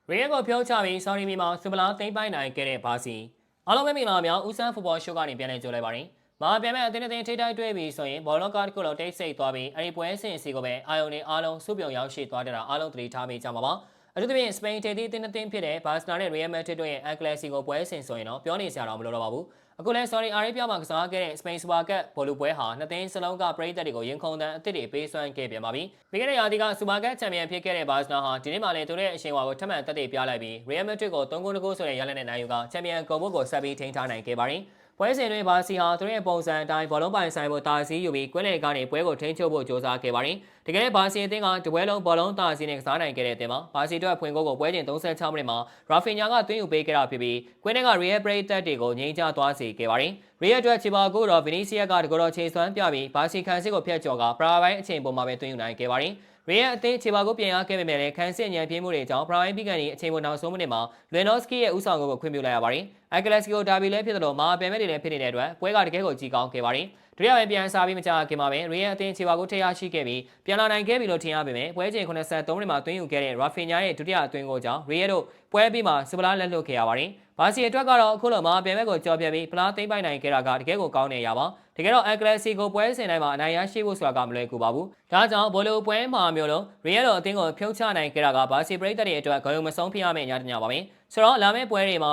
ရီယက်ကိုဖြုတ်ချပြီးဆော်ဒီမြန်မာစူပလာသိမ်းပိုက်နိုင်ခဲ့တဲ့ဘာစီအားလုံးပဲမင်္ဂလာပါဦးစန်းဖူဘောရှိုးကနေပြန်လည်ကြိုလိုက်ပါရင်မာပြန်မဲ့အတင်းအတင်းထိတိုက်တွေ့ပြီးဆိုရင်ဘောလုံးကားတစ်ခုလုံးတိတ်ဆိတ်သွားပြီးအဲ့ဒီပွဲစဉ်စီကိုပဲအာယုန်နဲ့အားလုံးစုပြုံရောက်ရှိသွားတဲ့တာအားလုံးသတိထားမိကြမှာပါအထူးသဖြင့်စပိန်ထေတီတင်းတင်းဖြစ်တဲ့ဘာစနာနဲ့ရီယယ်မက်ဒရစ်တို့ရဲ့အန်ကလစီကိုပွဲစဉ်ဆိုရင်တော့ပြောနေစရာတော့မလိုတော့ပါဘူးအခုလဲဆော်ဒီအာရေးဗျမှာကစားခဲ့တဲ့စပိန်စူပါကပ်ဘောလုံးပွဲဟာနှစ်သိန်းစလုံးကပရိသတ်တွေကိုရင်ခုန်တန်းအသစ်တွေပေးစွမ်းခဲ့ပြန်ပါပြီ။ပြီးခဲ့တဲ့ရာသီကစူပါကပ်ချန်ပီယံဖြစ်ခဲ့တဲ့ဘာစနာဟာဒီနေ့မှလည်းသူတို့ရဲ့အရှိန်အဝါကိုထပ်မံတက်တည်ပြလိုက်ပြီးရီယယ်မက်ဒရစ်ကို3-2ဆိုတဲ့ရလဒ်နဲ့နိုင်ယူကချန်ပီယံဂုဏ်ဘုတ်ကိုဆက်ပြီးထိန်းထားနိုင်ခဲ့ပါတယ်။ပွဲစဉ်တွင်ဘာစီဟာသူတို့ရဲ့ပုံစံအတိုင်းဘောလုံးပိုင်ဆိုင်ဖို့တာစီယူပြီးကွင်းလယ်ကနေပွဲကိုထိန်းချုပ်ဖို့ကြိုးစားခဲ့ပါတယ်။တကယ်ဘာစီအသင်းကတပွဲလုံးဘောလုံးတာစီနဲ့ကစားနိုင်ခဲ့တဲ့အသင်းမှာဘာစီတို့ဖွင့်ကိုပွဲချိန်36မိနစ်မှာရာဖီညာကသွင်းယူပေးခဲ့တာဖြစ်ပြီးကွင်းထဲကရီယယ်ပရိသတ်တွေကိုငြိမ်းချသွားစေခဲ့ပါတယ်။ရီယယ်အတွက်ချီပါကိုတော့ဗီနီစီယက်ကတကောတော့ချိန်ဆွမ်းပြပြီးဘာစီခံစစ်ကိုဖျက်ကျော်ကပရာပိုင်းအချိန်ပေါ်မှာပဲသွင်းယူနိုင်ခဲ့ပါတယ်။ရီယယ်အသင်းချီပါကိုပြန်ရခဲ့ပေမဲ့လည်းခန်းစစ်ညံပြင်းမှုတွေကြောင့်ပရာပိုင်းပြီးကန်ဒီအချိန်ပေါ်နောက်ဆုံးမိနစ်မှာလွင်နော့စကီရဲ့ဦးဆောင်ကိုခွင့်ပြုလိုက်ရပါတယ်။အက်ကလက်စကီကိုဒါဘီလည်းဖြစ်တယ်လို့မာပယ်မဲ့တွေလည်းဖြစ်နေတဲ့အတွက်ပွဲကတကယ်ကိုကြီးကောင်းခဲ့ပါတယ်။ဒုတိယပိုင်းပြန်စားပြီးမကြခင်မှာပဲရီယယ်အသင်းချီပါကိုထည့်ရရှိခဲ့ပြီးပြန်လာနိုင်ခဲ့ပြီလို့ထင်ရပေမဲ့ပွဲချိန်83မိနစ်မှာသွင်းယူခဲ့တဲ့ရာဖီညာရဲ့ဒုတိယအသွင်းကိုကြောင့်ရီယယ်တို့ပွဲပြီးမှစပလာလက်လွတ်ခဲ့ရပါတယ်။ဘာစီအတွက်ကတော့အခုလိုမာပယ်မဲ့ကိုကြော်ပြပြီးဖလားသိမ်းပိုက်နိုင်ခဲ့တာကတကယ်ကိုကောင်းနေရပါ။တကယ်တော့အက်ကလစီကိုပွဲစဉ်တိုင်းမှာအနိုင်ရရှိဖို့ဆိုတာကမလွယ်ကူပါဘူး။ဒါကြောင့်ဘောလုံးပွဲမှာမျိုးလုံးရီယယ်တို့အသင်းကိုဖြုတ်ချနိုင်ခဲ့တာကဘာစီပရိသတ်တွေအတွက်ဂုဏ်ယူမဆုံးဖြစ်ရမယ့်ညတညပါပဲ။ဆိုတော့လာမယ့်ပွဲတွေမှာ